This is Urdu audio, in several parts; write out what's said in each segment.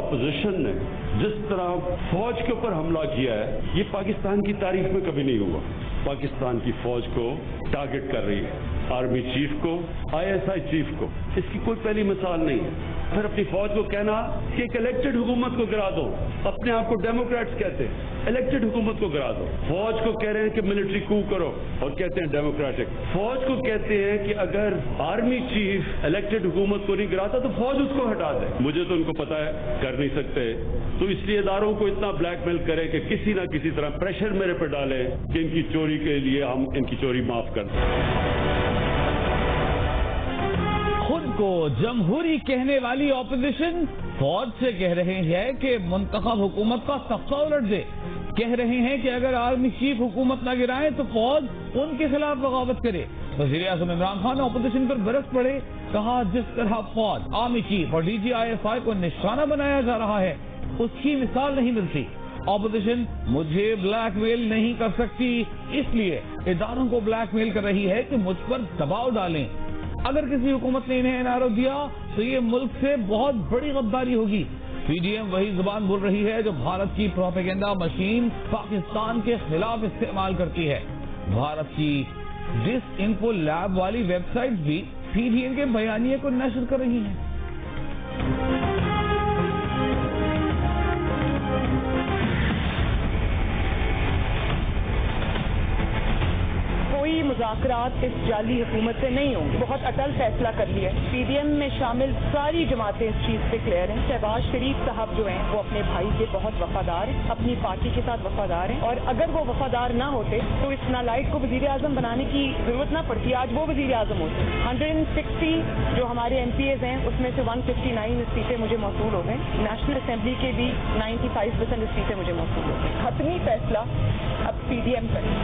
اپوزیشن نے جس طرح فوج کے اوپر حملہ کیا ہے یہ پاکستان کی تاریخ میں کبھی نہیں ہوا. پاکستان کی فوج کو ٹارگٹ کر رہی ہے, آرمی چیف کو, ISI چیف کو, اس کی کوئی پہلی مثال نہیں ہے. پھر اپنی فوج کو کہنا کہ ایک الیکٹڈ حکومت کو گرا دو, اپنے آپ کو ڈیموکریٹس کہتے ہیں, الیکٹڈ حکومت کو گرا دو. فوج کو کہہ رہے ہیں کہ ملٹری کو کرو اور کہتے ہیں ڈیموکریٹک. فوج کو کہتے ہیں کہ اگر آرمی چیف الیکٹڈ حکومت کو نہیں گراتا تو فوج اس کو ہٹا دے. مجھے تو ان کو پتا ہے کر نہیں سکتے, تو اس لیے اداروں کو اتنا بلیک میل کرے کہ کسی نہ کسی طرح پریشر میرے پہ ڈالے کہ ان کی چوری کے لیے ہم ان کی چوری معاف کر دیں. خود کو جمہوری کہنے والی اپوزیشن فوج سے کہہ رہے ہیں کہ منتخب حکومت کا تختہ الٹ دے. کہہ رہے ہیں کہ اگر آرمی چیف حکومت نہ گرائے تو فوج ان کے خلاف بغاوت کرے. وزیر اعظم عمران خان اپوزیشن پر برس پڑے, کہا جس طرح فوج, آرمی چیف اور DG ISI کو نشانہ بنایا جا رہا ہے اس کی مثال نہیں ملتی. اپوزیشن مجھے بلیک میل نہیں کر سکتی, اس لیے اداروں کو بلیک میل کر رہی ہے کہ مجھ پر دباؤ ڈالیں. اگر کسی حکومت نے انہیں NRO دیا تو یہ ملک سے بہت بڑی غداری ہوگی. PDM وہی زبان بول رہی ہے جو بھارت کی پروپیگنڈا مشین پاکستان کے خلاف استعمال کرتی ہے. بھارت کی ڈس انفو لیب والی ویب سائٹ بھی PDM کے بیانیے کو نشر کر رہی ہیں. مذاکرات اس جعلی حکومت سے نہیں ہوں گے. بہت اٹل فیصلہ کر لیا. PDM میں شامل ساری جماعتیں اس چیز سے کلیئر ہیں. شہباز شریف صاحب جو ہیں وہ اپنے بھائی کے بہت وفادار ہیں, اپنی پارٹی کے ساتھ وفادار ہیں, اور اگر وہ وفادار نہ ہوتے تو اس نالائق کو وزیر اعظم بنانے کی ضرورت نہ پڑتی. آج وہ وزیر اعظم ہوتے. 160 جو ہمارے MPAs ہیں اس میں سے 159 استعفے مجھے موصول ہو گئے. نیشنل اسمبلی کے بھی 95% استعفے مجھے موصول ہو گئے. حتمی فیصلہ اب PDM کرے.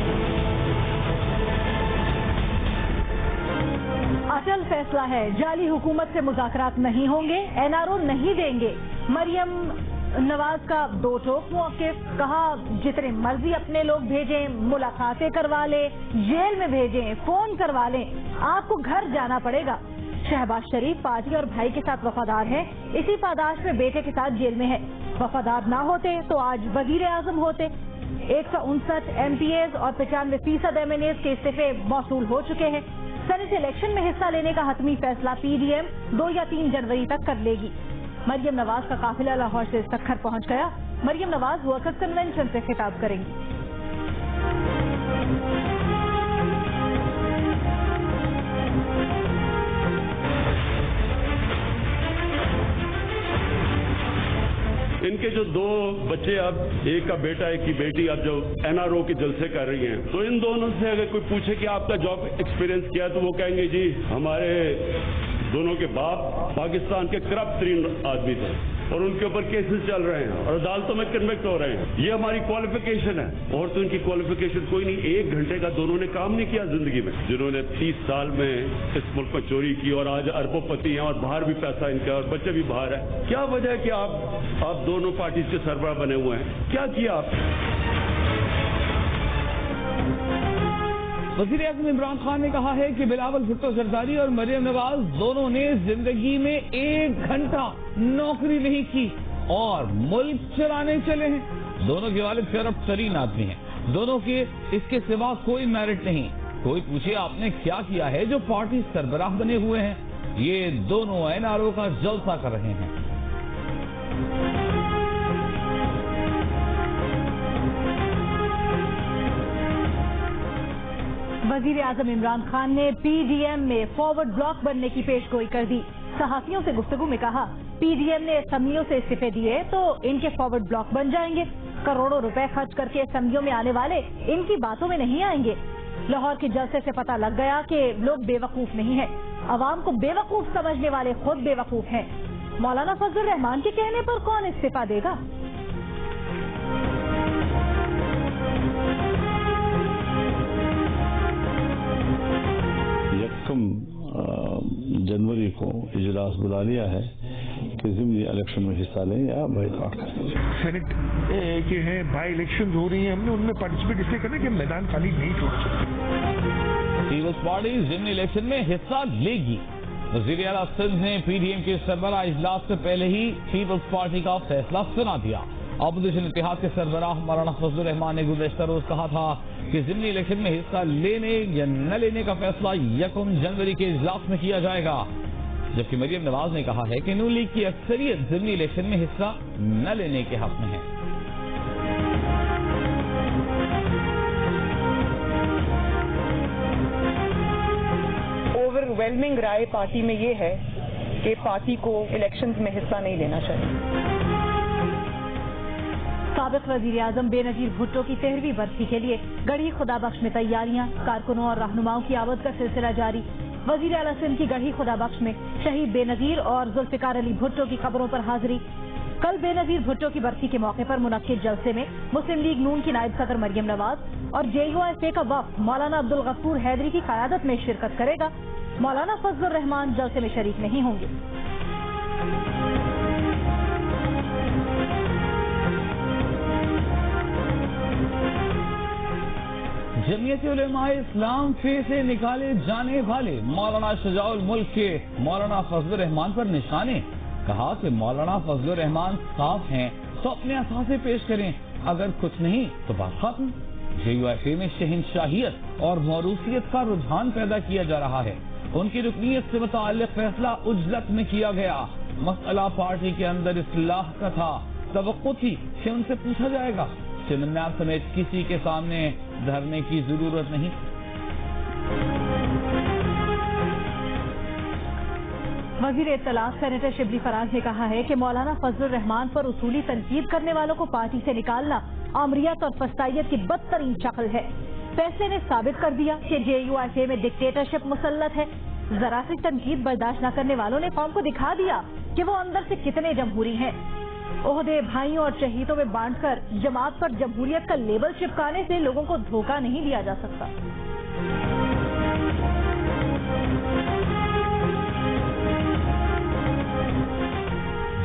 اصل فیصلہ ہے جعلی حکومت سے مذاکرات نہیں ہوں گے, NRO نہیں دیں گے. مریم نواز کا دو ٹوک موقف, کہا جتنے مرضی اپنے لوگ بھیجیں, ملاقاتیں کروا لیں, جیل میں بھیجیں, فون کروا لیں, آپ کو گھر جانا پڑے گا. شہباز شریف پارٹی اور بھائی کے ساتھ وفادار ہے, اسی پاداش میں بیٹے کے ساتھ جیل میں ہے. وفادار نہ ہوتے تو آج وزیر اعظم ہوتے. 159 MPAs اور 95% MNAs کے استعفے موصول ہو چکے ہیں. سینٹ الیکشن میں حصہ لینے کا حتمی فیصلہ PDM 2 یا 3 جنوری تک کر لے گی. مریم نواز کا قافلہ لاہور سے سکھر پہنچ گیا. مریم نواز ورکرز کنونشن سے خطاب کریں گی. ان کے جو 2 بچے, اب ایک کا بیٹا ایک کی بیٹی, اب جو NRO کے جلسے کر رہی ہیں, تو ان دونوں سے اگر کوئی پوچھے کہ آپ کا جاب ایکسپیرینس کیا تو وہ کہیں گے جی ہمارے دونوں کے باپ پاکستان کے کرپٹ ترین آدمی تھے اور ان کے اوپر کیسز چل رہے ہیں اور عدالتوں میں کنوکٹ ہو رہے ہیں. یہ ہماری کوالیفیکیشن ہے. اور تو ان کی کوالیفیکیشن کوئی نہیں. 1 گھنٹے کا دونوں نے کام نہیں کیا زندگی میں. جنہوں نے 30 سال میں اس ملک میں چوری کی اور آج اربوں پتی ہیں اور باہر بھی پیسہ ان کا اور بچے بھی باہر ہیں. کیا وجہ ہے کہ آپ دونوں پارٹیز کے سربراہ بنے ہوئے ہیں؟ کیا کیا آپ؟ وزیر اعظم عمران خان نے کہا ہے کہ بلاول بھٹو زرداری اور مریم نواز دونوں نے زندگی میں 1 گھنٹہ نوکری نہیں کی اور ملک چلانے چلے ہیں. دونوں کے والد کرپٹ ترین آدمی ہیں. دونوں کے اس کے سوا کوئی میرٹ نہیں. کوئی پوچھے آپ نے کیا کیا ہے جو پارٹی سربراہ بنے ہوئے ہیں؟ یہ دونوں NRO کا جلسہ کر رہے ہیں. وزیر اعظم عمران خان نے PDM میں فارورڈ بلاک بننے کی پیش گوئی کر دی. صحافیوں سے گفتگو میں کہا PDM نے اسمبلیوں سے استعفے دیے تو ان کے فارورڈ بلاک بن جائیں گے. کروڑوں روپے خرچ کر کے اسمبلیوں میں آنے والے ان کی باتوں میں نہیں آئیں گے. لاہور کے جلسے سے پتہ لگ گیا کہ لوگ بے وقوف نہیں ہیں. عوام کو بے وقوف سمجھنے والے خود بے وقوف ہیں. مولانا فضل الرحمان کے کہنے پر کون استعفا دے گا؟ جنوری کو اجلاس بلا لیا ہے کہ ضمنی الیکشن میں حصہ لیں یا بائیکاٹ کریں. سینٹ کے ہیں بائی الیکشن ہو رہی ہیں, ہم نے ان میں پارٹیسپیٹ اس لیے کرنا کہ میدان خالی نہیں چھوڑ سکتے. پیپلز پارٹی ضمنی الیکشن میں حصہ لے گی. وزیر اعلیٰ سندھ نے پی ڈی ایم کے سربراہ اجلاس سے پہلے ہی پیپلز پارٹی کا فیصلہ سنا دیا۔ اپوزیشن اتحاد کے سربراہ مولانا فضل الرحمان نے گزشتہ روز کہا تھا کہ ضمنی الیکشن میں حصہ لینے یا نہ لینے کا فیصلہ 1 جنوری کے اجلاس میں کیا جائے گا، جبکہ مریم نواز نے کہا ہے کہ نون لیگ کی اکثریت ضمنی الیکشن میں حصہ نہ لینے کے حق میں ہے۔ اوورویلمنگ رائے پارٹی میں یہ ہے کہ پارٹی کو الیکشنز میں حصہ نہیں لینا چاہیے۔ سابق وزیر اعظم بے نظیر بھٹو کی 13ویں برسی کے لیے گڑھی خدا بخش میں تیاریاں، کارکنوں اور رہنماؤں کی آمد کا سلسلہ جاری۔ وزیر اعلیٰ سندھ کی گڑھی خدا بخش میں شہید بے نظیر اور ذوالفقار علی بھٹو کی قبروں پر حاضری۔ کل بے نظیر بھٹو کی برسی کے موقع پر منعقد جلسے میں مسلم لیگ نون کی نائب صدر مریم نواز اور JUIFA کا وفد مولانا عبدالغفور حیدری کی قیادت میں شرکت کرے گا۔ مولانا فضل الرحمان جلسے میں شریک نہیں ہوں گے۔ جمعیت علماء اسلام سے نکالے جانے والے مولانا شجاع الملک کے مولانا فضل الرحمان پر نشانے، کہا کہ مولانا فضل الرحمان صاف ہیں تو اپنے اثاثے پیش کریں، اگر کچھ نہیں تو بات ختم۔ JUIFA میں شہنشاہیت اور موروثیت کا رجحان پیدا کیا جا رہا ہے، ان کی رکنیت سے متعلق فیصلہ عجلت میں کیا گیا، مسئلہ پارٹی کے اندر اصلاح کا تھا، توقع تھی کہ ان سے پوچھا جائے گا، چمنار سمیت کسی کے سامنے دھرنے کی ضرورت نہیں۔ وزیر اطلاعات سینیٹر شبلی فراز نے کہا ہے کہ مولانا فضل الرحمان پر اصولی تنقید کرنے والوں کو پارٹی سے نکالنا آمریت اور فسطائیت کی بدترین شکل ہے۔ فیصلے نے ثابت کر دیا کہ JUIFA میں ڈکٹیٹرشپ مسلط ہے۔ ذرا سی تنقید برداشت نہ کرنے والوں نے قوم کو دکھا دیا کہ وہ اندر سے کتنے جمہوری ہیں۔ عہدے بھائیوں اور شہیدوں میں بانٹ کر جماعت پر جمہوریت کا لیبل چپکانے سے لوگوں کو دھوکہ نہیں دیا جا سکتا۔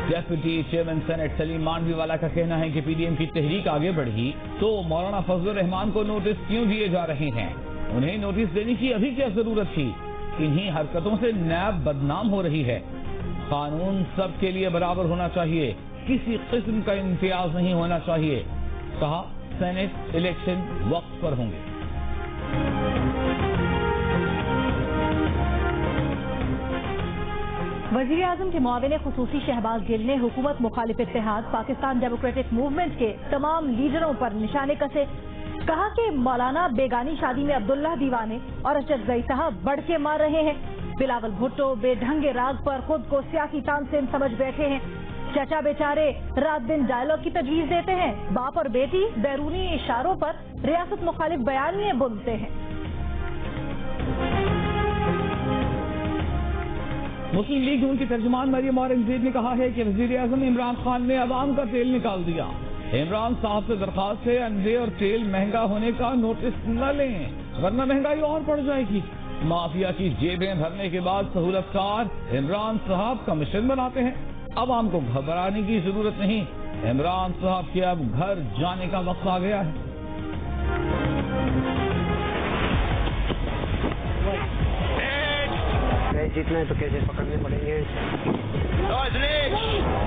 ڈیپٹی چیئرمین سینٹ سلیم مانڈوی والا کا کہنا ہے کہ PDM کی تحریک آگے بڑھی تو مولانا فضل الرحمان کو نوٹس کیوں دیے جا رہے ہیں؟ انہیں نوٹس دینے کی ابھی کیا ضرورت تھی؟ انہی حرکتوں سے نیب بدنام ہو رہی ہے۔ قانون سب کے لیے برابر ہونا چاہیے، کسی قسم کا امتیاز نہیں ہونا چاہیے، کہا سینٹ الیکشن وقت پر ہوں گے۔ وزیر اعظم کے معاون خصوصی شہباز گل نے حکومت مخالف اتحاد پاکستان ڈیموکریٹک موومنٹ کے تمام لیڈروں پر نشانے کسے، کہا کہ مولانا بیگانی شادی میں عبداللہ دیوانے اور اشرف زئی صاحب بڑھ کے مار رہے ہیں، بلاول بھٹو بے ڈھنگے راگ پر خود کو سیاسی تانسین سمجھ بیٹھے ہیں، چچا بیچارے رات دن ڈائلاگ کی تجویز دیتے ہیں، باپ اور بیٹی بیرونی اشاروں پر ریاست مخالف بیانیے بولتے ہیں۔ مسلم لیگ نون کی ترجمان مریم اورنگزیب نے کہا ہے کہ وزیر اعظم عمران خان نے عوام کا تیل نکال دیا۔ عمران صاحب سے درخواست ہے انڈے اور تیل مہنگا ہونے کا نوٹس نہ لیں ورنہ مہنگائی اور بڑھ جائے گی۔ مافیا کی جیبیں بھرنے کے بعد سہولت کار عمران صاحب کمیشن بناتے ہیں۔ عوام کو گھبرانے کی ضرورت نہیں، عمران صاحب کے اب گھر جانے کا وقت آ گیا ہے۔ جیتنا ہے تو کیسے پکڑنے پڑیں گے،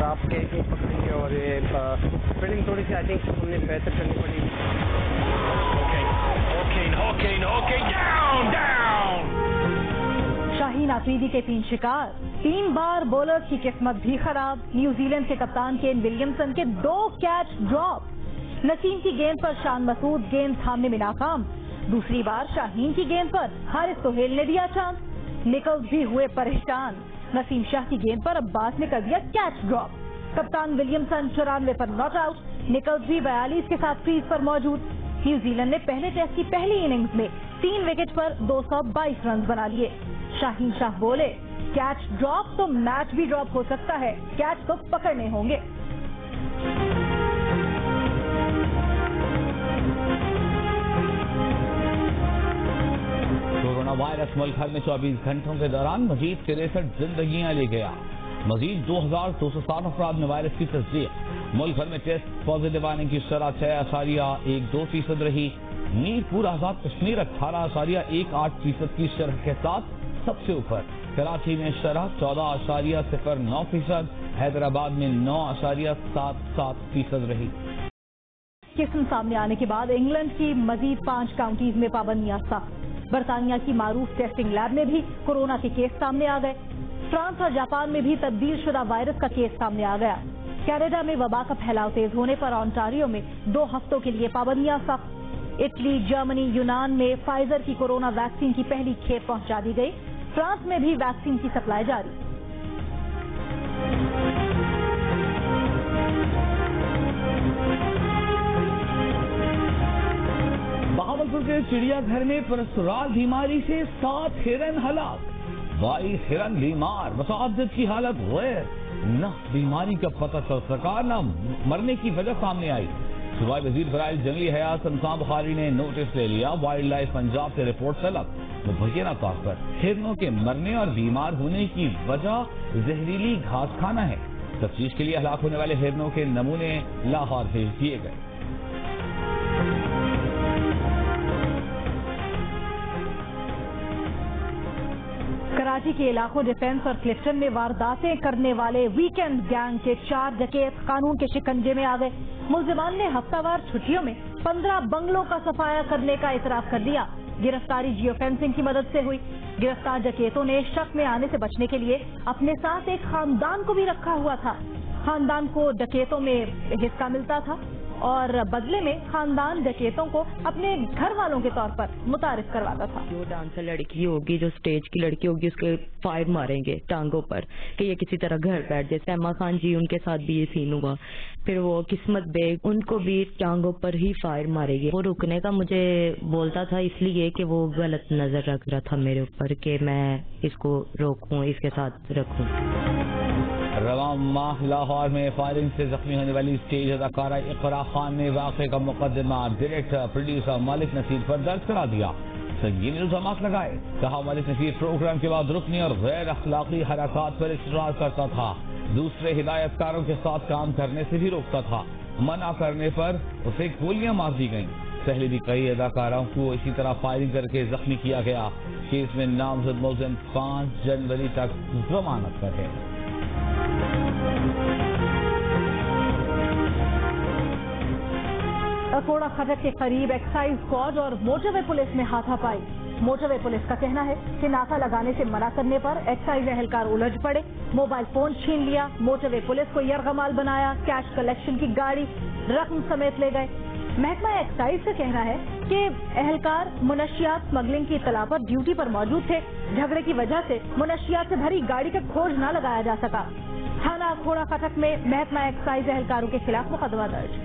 آپ کیسے پکڑیں گے، اور فیلنگ تھوڑی سی آئی تھنک ہم نے بہتر کرنی پڑی۔ شاہین آفریدی کے 3 شکار، 3 بار بولر کی قسمت بھی خراب۔ نیوزی لینڈ کے کپتان کین ولیمسن کے 2 کیچ ڈراپ۔ نسیم کی گیند پر شان مسعود گیند تھامنے میں ناکام، دوسری بار شاہین کی گیند پر حارث سہیل نے دیا چانس، نکلز بھی ہوئے پریشان۔ نسیم شاہ کی گیند پر عباس نے کر دیا کیچ ڈراپ۔ کپتان ولیمسن 94 پر ناٹ آؤٹ، نکلز بھی 42 کے ساتھ کریز پر موجود۔ نیوزی لینڈ نے پہلے ٹیسٹ کی پہلی اننگز میں 3 وکٹ پر 222 رنز بنا لیے۔ شاہین شاہ بولے، کیچ ڈراپ تو میچ بھی ڈراپ ہو سکتا ہے، کیچ تو پکڑنے ہوں گے۔ کورونا وائرس ملک بھر میں 24 گھنٹوں کے دوران مزید 63 زندگیاں لے گیا۔ مزید 2260 افراد میں وائرس کی تصدیق۔ ملک بھر میں ٹیسٹ پازیٹیو آنے کی شرح 6.12% رہی۔ میر پور آزاد کشمیر 18.18% کی شرح کے ساتھ سب سے اوپر۔ کراچی میں شرح 14.09%، حیدرآباد میں 9.77% رہی۔ قسم سامنے آنے کے بعد انگلینڈ کی مزید 5 کاؤنٹیز میں پابندیاں سخت۔ برطانیہ کی معروف ٹیسٹنگ لیب میں بھی کورونا کے کیس سامنے آ گئے۔ فرانس اور جاپان میں بھی تبدیل شدہ وائرس کا کیس سامنے آ گیا۔ کینیڈا میں وبا کا پھیلاؤ تیز ہونے پر آنٹاریو میں 2 ہفتوں کے لیے پابندیاں سخت۔ اٹلی، جرمنی، یونان میں فائزر کی کورونا ویکسین کی پہلی کھیپ پہنچا دی گئی۔ فرانس میں بھی ویکسین کی سپلائی جاری۔ بہاولپور کے چڑیا گھر میں پرسرال بیماری سے 7 ہرن ہلاک، 22 ہرن بیمار، متعدد کی حالت غیر، نہ بیماری کا پتہ چل سکا نہ مرنے کی وجہ سامنے آئی۔ صوبائی وزیر برائے جنگلی حیات سمسام بخاری نے نوٹس لے لیا، وائلڈ لائف پنجاب سے رپورٹ طلب۔ مبینہ طور پر ہرنوں کے مرنے اور بیمار ہونے کی وجہ زہریلی گھاس کھانا ہے۔ تفتیش کے لیے ہلاک ہونے والے ہرنوں کے نمونے لاہور بھیج دیے گئے۔ کراچی کے علاقوں ڈیفنس اور کلفٹن میں وارداتیں کرنے والے ویکینڈ گینگ کے 4 ڈکیت قانون کے شکنجے میں آ گئے۔ ملزمان نے ہفتہ وار چھٹیوں میں 15 بنگلوں کا صفایا کرنے کا اعتراف کر دیا۔ گرفتاری جیو فینسنگ کی مدد سے ہوئی۔ گرفتار ڈکیتوں نے شک میں آنے سے بچنے کے لیے اپنے ساتھ ایک خاندان کو بھی رکھا ہوا تھا۔ خاندان کو ڈکیتوں میں حصہ ملتا تھا اور بدلے میں خاندان ڈکیتوں کو اپنے گھر والوں کے طور پر متعارف کرواتا تھا۔ جو ڈانسر لڑکی ہوگی، جو سٹیج کی لڑکی ہوگی، اس کے فائر ماریں گے ٹانگوں پر کہ یہ کسی طرح گھر بیٹھ جائے۔ سیما خان جی ان کے ساتھ بھی یہ سین ہوا، پھر وہ قسمت بیگ ان کو بھی ٹانگوں پر ہی فائر مارے گی۔ وہ رکنے کا مجھے بولتا تھا اس لیے کہ وہ غلط نظر رکھ رہا تھا میرے اوپر کہ میں اس کو روکوں، اس کے ساتھ رکھوں۔ رواں ماہ لاہور میں فائرنگ سے زخمی ہونے والی اسٹیج اداکارہ اقرا خان نے واقعے کا مقدمہ ڈائریکٹر پروڈیوسر مالک نصیر پر درج کرا دیا۔ سنگین الزامات لگائے، کہا مالک نصیر پروگرام کے بعد رکنی اور غیر اخلاقی حرکات پر اصرار کرتا تھا، دوسرے ہدایت کاروں کے ساتھ کام کرنے سے بھی روکتا تھا، منع کرنے پر اسے گولیاں مار دی گئیں۔ پہلے بھی کئی اداکاروں کو اسی طرح فائرنگ کر کے زخمی کیا گیا۔ کیس میں نامزد ملزم 5 جنوری تک ضمانت پر ہے۔ اکوڑا خٹک کے قریب ایکسائز اسکواڈ اور موٹر وے پولیس میں ہاتھا پائی۔ موٹر وے پولیس کا کہنا ہے کہ ناکہ لگانے سے منع کرنے پر ایکسائز اہلکار الجھ پڑے، موبائل فون چھین لیا، موٹر وے پولیس کو یرغمال بنایا، کیش کلیکشن کی گاڑی رقم سمیت لے گئے۔ محکمہ ایکسائز کا کہنا ہے کہ اہلکار منشیات اسمگلنگ کی اطلاع پر ڈیوٹی پر موجود تھے، جھگڑے کی وجہ سے منشیات سے بھری گاڑی کا کھوج نہ لگایا جا سکا۔ تھانہ اکوڑا خٹک میں محکمہ ایکسائز اہلکاروں کے خلاف مقدمہ درج۔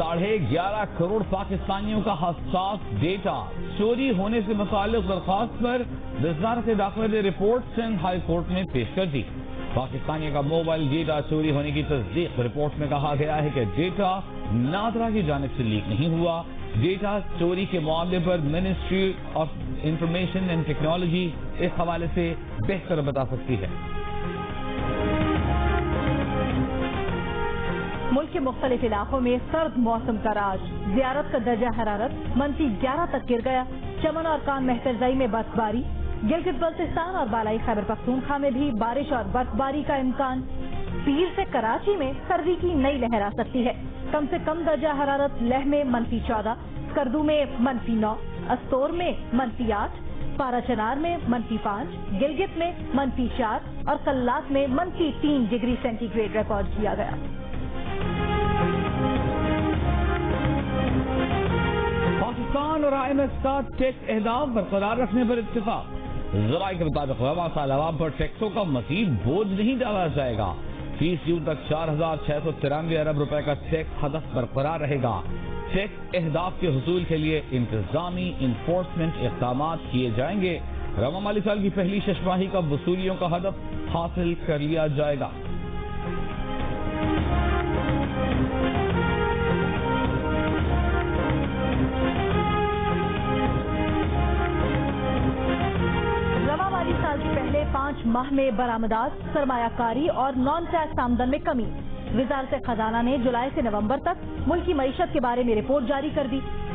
11.5 کروڑ پاکستانیوں کا حساس ڈیٹا چوری ہونے سے متعلق درخواست پر وزارت داخلہ نے رپورٹ سندھ ہائی کورٹ میں پیش کر دی۔ پاکستانیوں کا موبائل ڈیٹا چوری ہونے کی تصدیق۔ رپورٹ میں کہا گیا ہے کہ ڈیٹا نادرا کی جانب سے لیک نہیں ہوا۔ ڈیٹا چوری کے معاملے پر ministry of information and technology اس حوالے سے بہتر بتا سکتی ہے۔ ملک کے مختلف علاقوں میں سرد موسم کا راج، زیارت کا درجہ حرارت -11 تک گر گیا۔ چمن اور کان مہترزئی میں برف باری، گلگت بلتستان اور بالائی خیبر پختونخوا میں بھی بارش اور برف باری کا امکان۔ پیر سے کراچی میں سردی کی نئی لہر آ سکتی ہے۔ کم سے کم درجہ حرارت لہ میں -14، اسکردو میں -9، استور میں -8، پارا چنار میں -5، گلگت میں -4 اور کلات میں -3 ڈگری سینٹی گریڈ ریکارڈ کیا گیا۔ پاکستان اور IMF کا ٹیکس اہداف برقرار رکھنے پر اتفاق۔ ذرائع کے مطابق رواں سال عوام پر ٹیکسوں کا مزید بوجھ نہیں ڈالا جائے گا۔ 30 جون تک 4,693 ارب روپے کا ٹیکس ہدف برقرار رہے گا۔ ٹیکس اہداف کے حصول کے لیے انتظامی انفورسمنٹ اقدامات کیے جائیں گے۔ رواں مالی سال کی پہلی شش ماہی کا وصولیوں کا ہدف حاصل کر لیا جائے گا۔ سال کے پہلے 5 ماہ میں برآمدات، سرمایہ کاری اور نان ٹیکس آمدن میں کمی۔ وزارت خزانہ نے جولائی سے نومبر تک ملک کی معیشت کے بارے میں رپورٹ جاری کر دی۔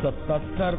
77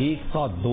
102